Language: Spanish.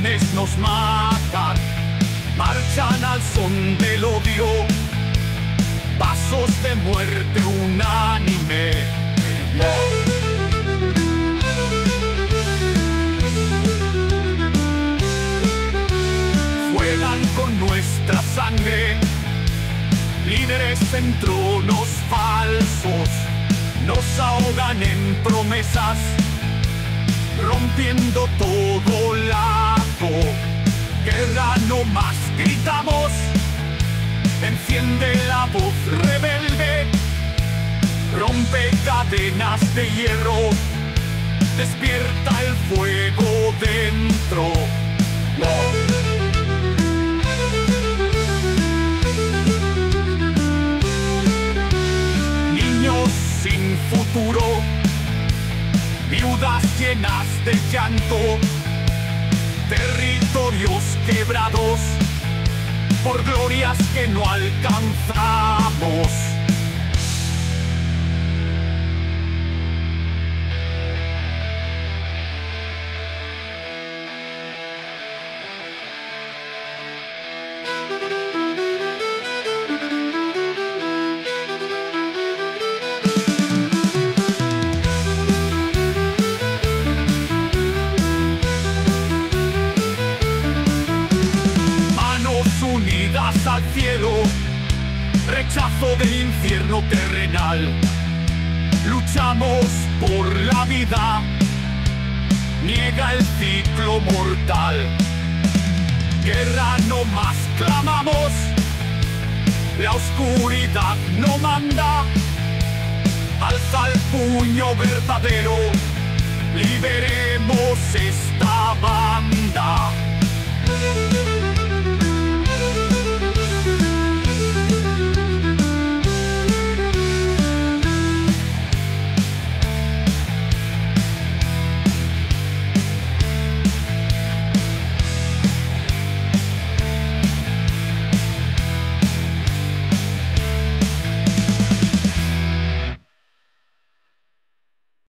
corazones nos matan, marchan al son del odio, pasos de muerte unánime. Juegan con nuestra sangre, líderes en tronos falsos, nos ahogan en promesas, rompiendo todo lazo. Guerra no más, gritamos, enciende la voz rebelde, rompe cadenas de hierro, despierta el fuego dentro. Niños sin futuro, viudas llenas de llanto, territorios quebrados por glorias que no alcanzamos. Unidas al cielo, rechazo del infierno terrenal. Luchamos por la vida, niega el ciclo mortal. Guerra no más, clamamos, la oscuridad no manda. Alza el puño verdadero, liberemos esta banda.